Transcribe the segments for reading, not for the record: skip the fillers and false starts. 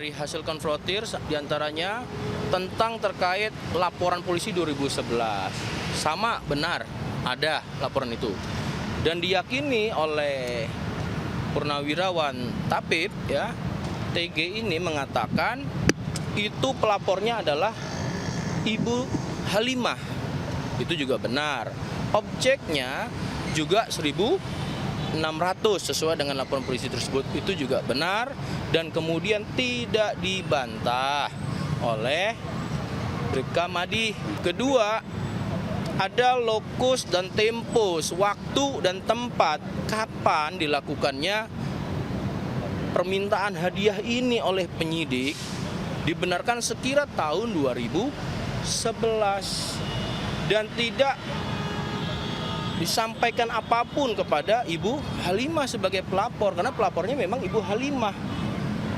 dari hasil konfrontir diantaranya tentang terkait laporan polisi 2011. Sama, benar, ada laporan itu. Dan diyakini oleh Purnawirawan Tapip, ya, TG ini mengatakan itu pelapornya adalah Ibu Halimah. Itu juga benar. Objeknya juga 1.600 sesuai dengan laporan polisi tersebut, itu juga benar dan kemudian tidak dibantah oleh Bribka Madi. Kedua, ada lokus dan tempus, waktu dan tempat kapan dilakukannya permintaan hadiah ini oleh penyidik dibenarkan sekira tahun 2011 dan tidak disampaikan apapun kepada Ibu Halimah sebagai pelapor karena pelapornya memang Ibu Halimah,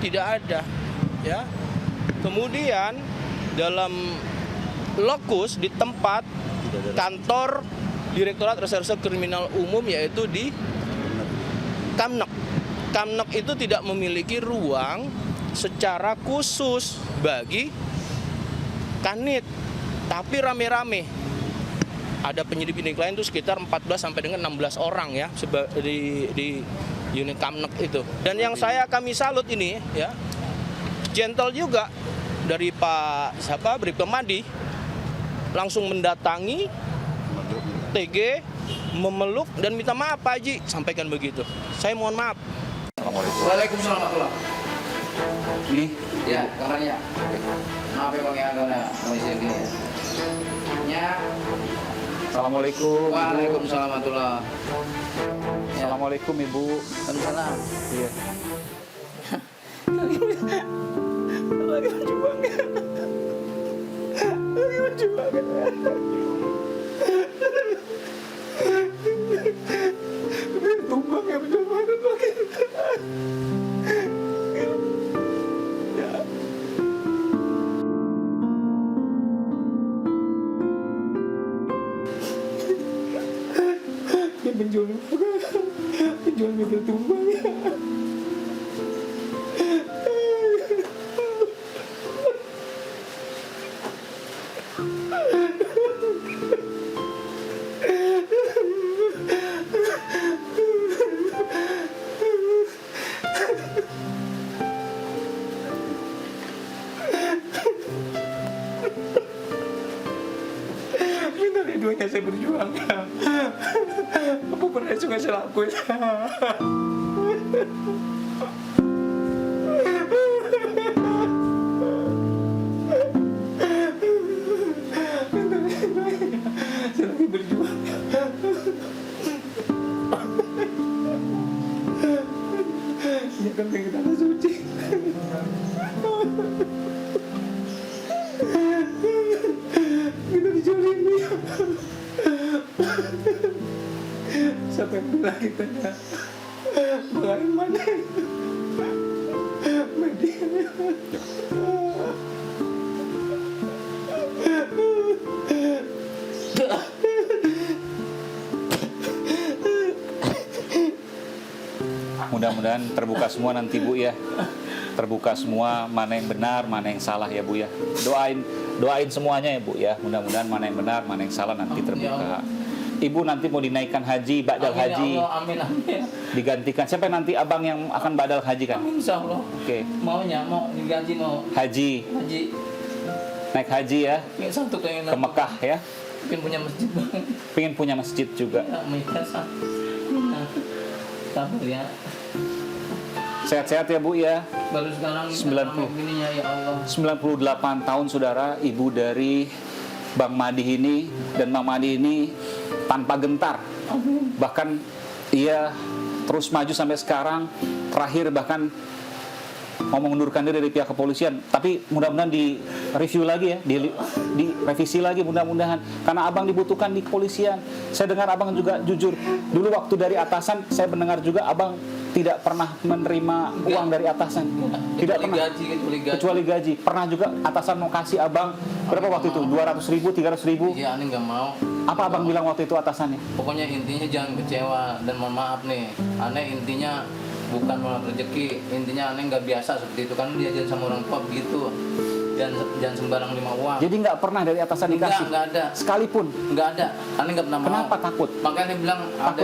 tidak ada, ya. Kemudian dalam lokus di tempat kantor Direktorat Reserse Kriminal Umum yaitu di Kamnek. Kamnek itu tidak memiliki ruang secara khusus bagi kanit, tapi rame-rame. Ada penyidik-penyidik lain itu sekitar 14 sampai dengan 16 orang ya di unit Kamnek itu. Dan yang kami salut ini ya, gentle juga dari Pak Bribka Madi langsung mendatangi TG, memeluk dan minta maaf Pak Haji, sampaikan begitu. Saya mohon maaf. Waalaikumsalam warahmatullahi. Ini ya kamarnya. Maaf ya Bang ya karena kondisi begini ya. Ya. Assalamualaikum. Waalaikumsalam warahmatullahi. Ya. Assalamualaikum Ibu. Waalaikumsalam. Iya. Lagi berjuang. Lagi berjuang. Tumbang ya berjuang. Penjual mobil tumbang ya. Ini dari duanya saya berjuang ya. Apapun yang suka saya lakuin. Saya lagi berjuang. Ya kan pengen tanah suci. Kita dijolimi. Siapa yang bilang kita ya? Bagaimana? Media. Mudah-mudahan terbuka semua nanti Bu ya. Terbuka semua mana yang benar, mana yang salah ya Bu ya. Doain semuanya ya Bu ya. Mudah-mudahan mana yang benar, mana yang salah nanti terbuka. Ibu nanti mau dinaikkan haji, badal Amin, haji. ya Allah, amin, amin. Digantikan. Siapa nanti abang yang akan badal haji kan? Amin, insya Allah. Oke. Maunya, mau digaji, mau Haji. Naik haji ya. Pengen satu pengen Ke Mekah ya. pengen punya masjid Bang. Pengen punya masjid juga. Ya, mikasa. Sabar ya. Sehat-sehat ya Bu ya. Baru sekarang 90. begininya ya Allah. 98 tahun saudara, ibu dari Bang Madi ini dan Bang Madi ini tanpa gentar. Amin. Bahkan ia terus maju sampai sekarang. Terakhir bahkan mau mengundurkan diri dari pihak kepolisian. Tapi mudah-mudahan di review lagi ya, di revisi lagi mudah-mudahan. Karena abang dibutuhkan di kepolisian. Saya dengar abang juga jujur. Dulu waktu dari atasan saya mendengar juga abang tidak pernah menerima uang dari atasan. Tidak pernah. Kecuali gaji. Pernah juga atasan mau kasih abang berapa waktu itu? 200.000, 300.000? Iya, aneh nggak mau. Apa abang bilang waktu itu atasannya? Pokoknya intinya jangan kecewa dan mohon maaf nih. Aneh intinya bukan menolak rezeki. Intinya aneh nggak biasa seperti itu kan, diajarin sama orang tua begitu. Jangan sembarang lima uang. Jadi nggak pernah dari atasan dikasih? Nggak ada. Sekalipun? Nggak ada. Aneh nggak pernah mau. Kenapa takut? Makanya aneh bilang ada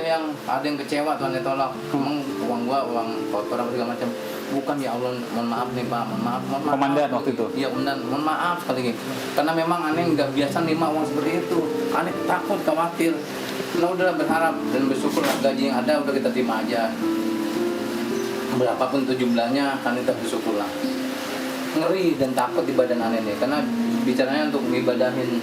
yang kecewa tuh aneh tolak. Emang uang gua uang kotor apa segala macam. Bukan, ya Allah, mohon maaf nih Pak, mohon maaf. Komandan waktu itu? Iya komandan, mohon maaf sekali lagi. Karena memang aneh nggak biasa nerima uang seperti itu. Aneh takut, khawatir. Nah udah berharap dan bersyukur lah, gaji yang ada udah kita terima aja. Berapapun itu jumlahnya, aneh tetap bersyukur lah. Ngeri dan takut di badan aneh nih, karena bicaranya untuk ngibadahin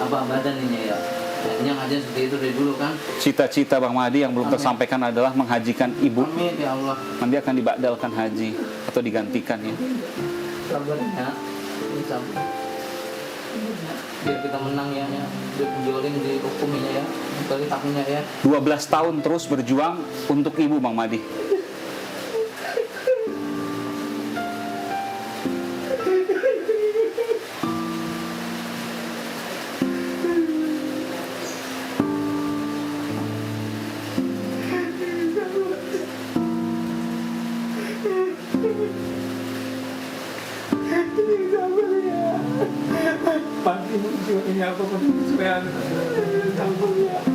apa badan ini ya. Yang aja seperti itu dari dulu kan. Cita-cita Bang Mahdi yang belum tersampaikan adalah menghajikan ibu. Amin ya Allah. Nanti akan dibadalkan haji atau digantikan ya. Sabarnya, ini sabar. Biar kita menang ya, biar penjualin di hukumnya ya, kali haknya ya. 12 tahun terus berjuang untuk ibu Bang Mahdi.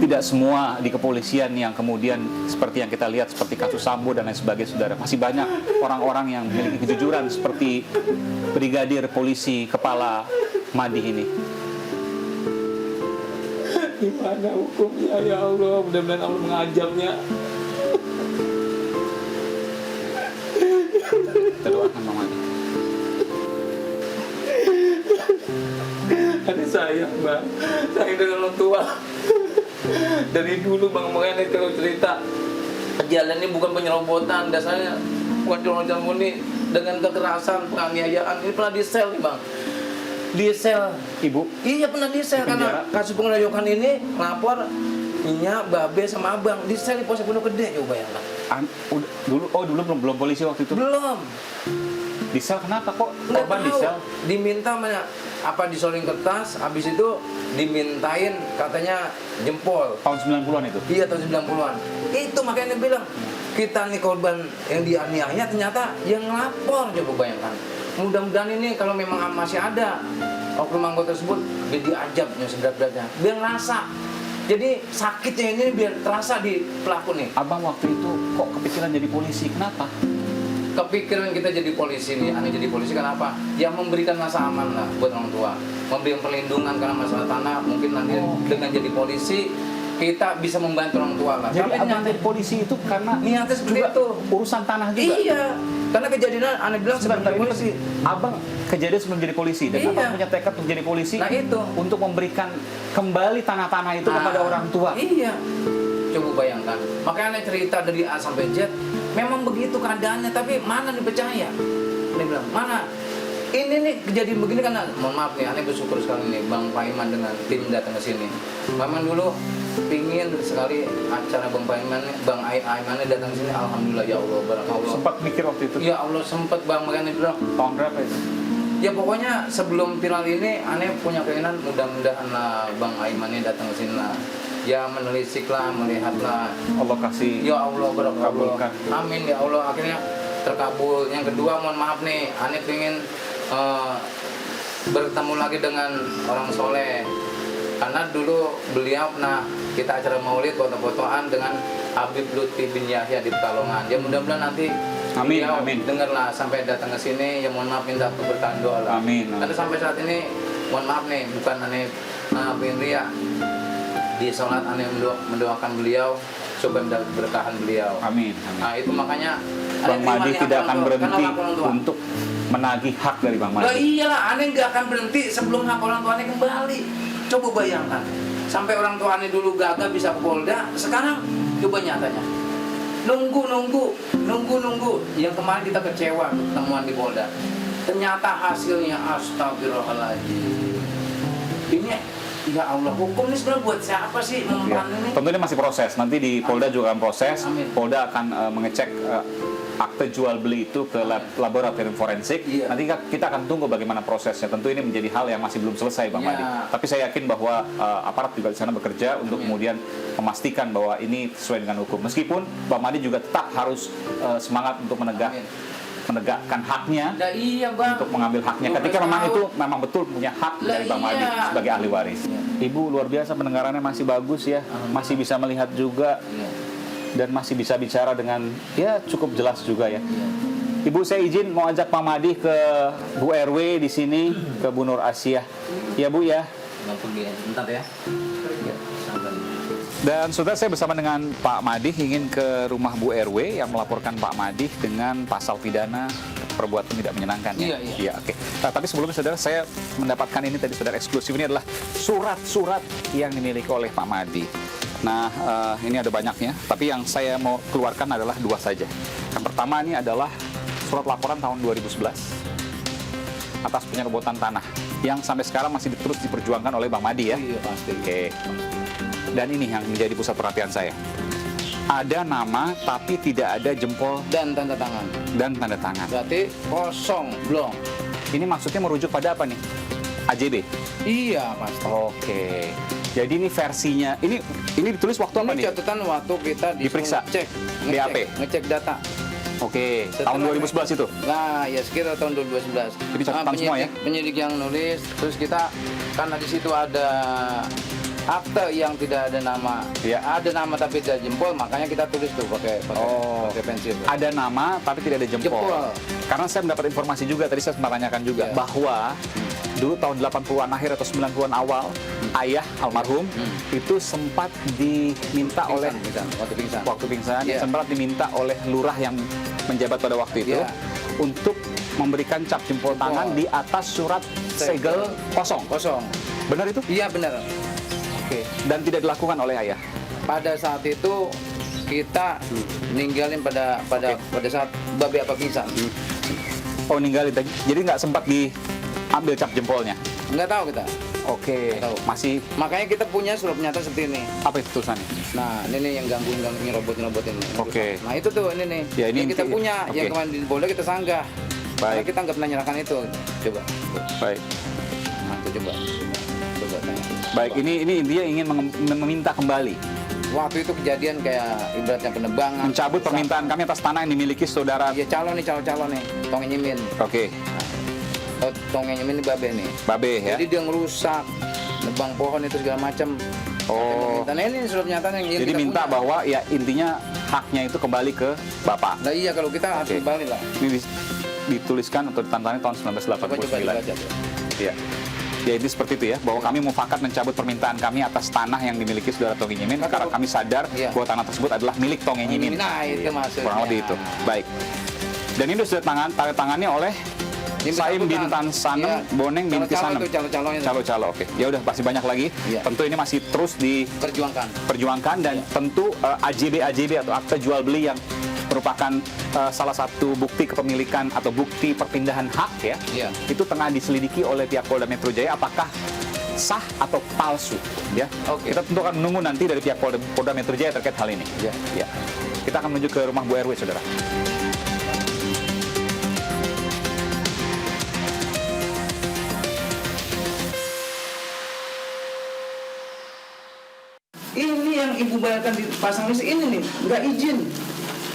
Tidak semua di kepolisian yang kemudian seperti yang kita lihat, seperti kasus Sambo dan lain sebagainya, saudara. Masih banyak orang-orang yang memiliki kejujuran seperti Brigadir Polisi Kepala Mahdi ini. Gimana hukumnya ya Allah, mudah-mudahan Allah mengajarnya. Kita doakan Bang Mahdi. Ada sayang bang, sayang dengan orang tua. Dari dulu bang, makanya kalau cerita jalan ini bukan penyerobotan, dasarnya bukan jalan murni dengan kekerasan, penganiayaan. Ini pernah di sel nih bang, di sel. Ibu? Iya pernah di sel, karena kasus pengeroyokan ini lapor Minyak, Babe sama Abang di sel di Polsek Pondok Gede. Coba bayangkan. Dulu belum polisi waktu itu. Belum. Di sel kenapa kok Nggak korban di tahu. sel? Diminta apa disoling kertas, habis itu dimintain katanya jempol. Tahun 90-an itu. Iya tahun 90-an. Itu makanya dia bilang kita nih korban yang dianiaya ternyata yang lapor. Coba bayangkan. Mudah-mudahan ini kalau memang masih ada oknum anggota tersebut biar diajabnya seberat-beratnya, biar ngerasa. Jadi sakitnya ini biar terasa di pelaku nih. Abang waktu itu kok kepikiran jadi polisi? Kenapa? Kepikiran kita jadi polisi nih, aneh jadi polisi kenapa? Yang memberikan masa aman lah buat orang tua, memberikan perlindungan karena masalah tanah. Mungkin nanti dengan jadi polisi kita bisa membantu orang tua lah. Jadi Tapi abang jadi polisi itu karena niatnya seperti juga itu. Urusan tanah juga. Iya, karena kejadian aneh bilang Sebentar, sebelum ini polisi. abang kejadian sebelum jadi polisi dan Iya. abang punya tekad untuk jadi polisi. Nah, itu. Untuk memberikan kembali tanah-tanah itu kepada orang tua. Iya. Coba bayangkan. Makanya aneh cerita dari A sampai Z. Memang begitu keadaannya, tapi mana dipercaya? Dia bilang, mana? Ini nih kejadian begini karena, mohon maaf nih, aneh bersyukur sekali nih Bang Paiman dengan tim datang ke sini. Paiman dulu pingin sekali acara Bang Paiman, Bang Aiman datang ke sini. Alhamdulillah ya Allah, barakallah. Sempat mikir waktu itu. Ya Allah sempat Bang, makanya bilang. Tahun berapa itu? Ya pokoknya sebelum viral ini, aneh punya keinginan mudah-mudahan lah Bang Aiman ini datang ke sini lah. Ya menelisik lah, melihat lah. Allah kasih. Ya Allah barakallah. Kabulkan. Amin ya Allah, akhirnya terkabul. Yang kedua mohon maaf nih, aneh pengen bertemu lagi dengan orang soleh. Karena dulu beliau pernah kita acara maulid foto-fotoan dengan Habib Lutfi bin Yahya di Pekalongan. Ya mudah-mudahan nanti Amin, beliau amin. dengarlah sampai datang ke sini. Ya mohon maaf minta keberkahan doa lah. Amin. Karena sampai saat ini mohon maaf nih, bukan aneh pengen riak. Di sholat aneh mendoakan beliau, coba mendapat keberkahan beliau. Amin. Nah itu makanya Bang aneh Mahdi terima tidak niat akan orang tua. berhenti Karena hak orang tua. untuk menagih hak dari Bang Lah Mahdi. iyalah, aneh nggak akan berhenti sebelum hak orang tua aneh kembali. Coba bayangkan, sampai orang tua aneh dulu gagal bisa ke Polda, sekarang coba nyatanya. Nunggu. Yang kemarin kita kecewa temuan di Polda. Ternyata hasilnya astagfirullahaladzim. Ini ya Allah, hukum ini sebenarnya buat siapa sih Ya. mempan ini? Tentunya masih proses. Nanti di Polda juga akan proses. Amin. Polda akan mengecek akte jual beli itu ke laboratorium forensik. Iya. Nanti kita akan tunggu bagaimana prosesnya. Tentu ini menjadi hal yang masih belum selesai, Bang Iya. Madi. Tapi saya yakin bahwa aparat juga di sana bekerja untuk kemudian memastikan bahwa ini sesuai dengan hukum. Meskipun Bang Madi juga tetap harus semangat untuk menegakkan haknya, Nah, iya bang. untuk mengambil haknya 12 ketika memang tahun. itu memang betul punya hak Lah, dari Bang Madi iya. sebagai ahli waris. Ibu luar biasa pendengarannya masih bagus ya, masih bisa melihat juga Iya. dan masih bisa bicara dengan ya cukup jelas juga ya. Iya. Ibu, saya izin mau ajak Pak Madi ke Bu RW di sini, ke Bu Nur Asia. Ya Bu ya. Nggak pergi, bentar ya. Iya, sampai. Dan saudara, saya bersama dengan Pak Madi ingin ke rumah Bu RW yang melaporkan Pak Madi dengan pasal pidana perbuatan tidak menyenangkan. Iya, iya. Iya, oke. Nah, tapi sebelumnya saudara, saya mendapatkan ini tadi saudara eksklusif. Ini adalah surat-surat yang dimiliki oleh Pak Madi. Nah, ini ada banyaknya, tapi yang saya mau keluarkan adalah 2 saja. Yang pertama ini adalah surat laporan tahun 2011 atas penyerobotan tanah yang sampai sekarang masih terus diperjuangkan oleh Bang Madi ya. Iya pasti. Oke. Dan ini yang menjadi pusat perhatian saya. Ada nama tapi tidak ada jempol Dan tanda tangan. dan tanda tangan. Berarti kosong, belum. Ini maksudnya merujuk pada apa nih? AJB. Iya pasti. Oke. Jadi ini versinya. Ini ditulis waktu apa Ini nih? catatan waktu kita Diperiksa? BAP? ngecek data. Oke, tahun Setelah- 2011 itu. Nah, ya sekitar tahun 2011. Jadi catatan semua ya? Penyidik yang nulis, terus kita karena di situ ada akte yang tidak ada nama, Iya. ada nama tapi tidak jempol, makanya kita tulis tuh pakai Oh. pakai pensil. Ada nama tapi tidak ada jempol. Jempol. Karena saya mendapat informasi juga, tadi saya sempat tanyakan juga, Iya. bahwa dulu tahun 80-an akhir atau 90-an awal, ayah almarhum itu sempat diminta oleh Waktu pingsan. waktu pingsan, Iya. sempat diminta oleh lurah yang menjabat pada waktu itu Iya. untuk memberikan cap jempol tangan di atas surat segel kosong. Kosong. Benar itu? Iya benar. Oke. Dan tidak dilakukan oleh ayah. Pada saat itu kita ninggalin pada saat babe apa pingsan. Oh, ninggalin. Jadi nggak sempat diambil cap jempolnya. Nggak tahu kita. Oke. Nggak tahu. Masih Makanya kita punya surat pernyataan seperti ini. apa itu tulisannya? Nah, ini nih yang gangguin nyerobot ini. Oke. Nah, itu tuh ini nih. Ya, ini yang kita inti- punya, oke. yang kemarin di Polda kita sanggah. Karena Baik. kita nggak pernah nyerahkan itu. Coba. Baik. Nah, itu coba. Coba tanya. Baik, ini intinya ingin meminta kembali, Waktu itu kejadian kayak ibaratnya penebangan. mencabut permintaan kami atas tanah yang dimiliki saudara. Iya, calon nih. Tongeng nyemin. Oke, Tongeng nyemin ini babe nih. Babe ya. Jadi dia ngerusak, nebang pohon itu segala macam. Oh, Nah, ini surat pernyataan yang jadi kita minta punya. bahwa ya intinya haknya itu kembali ke Bapak. Nah iya, kalau kita harus Oke. kembali lah. Ini dituliskan atau ditantangani tahun Coba 1989. dibaca. Iya. Ya, ini seperti itu ya, bahwa kami mufakat mencabut permintaan kami atas tanah yang dimiliki saudara Tongeng Nyimin karena kami sadar Iya. bahwa tanah tersebut adalah milik Tongeng Nyimin. Nah, itu maksudnya. Kurang lebih itu. Baik. Dan ini sudah tanda tangannya oleh Saim Bintan Sanem, Iya. Boneng binti Sanem. Calo-calonnya Calo-calo, oke. Ya udah, pasti banyak lagi. Iya. Tentu ini masih terus perjuangkan. diperjuangkan dan tentu AJB atau akte jual beli yang merupakan salah satu bukti kepemilikan atau bukti perpindahan hak ya. Iya. Itu tengah diselidiki oleh pihak Polda Metro Jaya apakah sah atau palsu ya. Oke. Kita tentu akan menunggu nanti dari pihak Polda Metro Jaya terkait hal ini. Iya. Ya. Kita akan menuju ke rumah Bu RW, saudara. Ini yang ibu bayarkan di pasang list ini nih, nggak izin.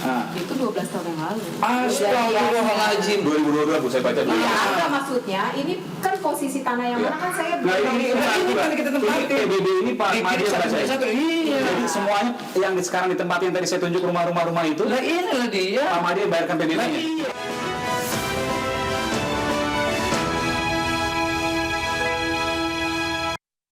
Nah. Itu 12 tahun yang lalu. Astagfirullahaladzim. 2022 Bu, saya baca dulu. Ya, apa maksudnya? Ini kan posisi tanah yang mana kan saya Nah, ini kan kita tempatin. PBB ini Pak Madi yang baca. Satu. Iya. Jadi semuanya yang sekarang ditempatin tadi saya tunjuk rumah-rumah itu, Lah inilah dia. Pak Madi yang bayarkan PBB-nya. Lah iya.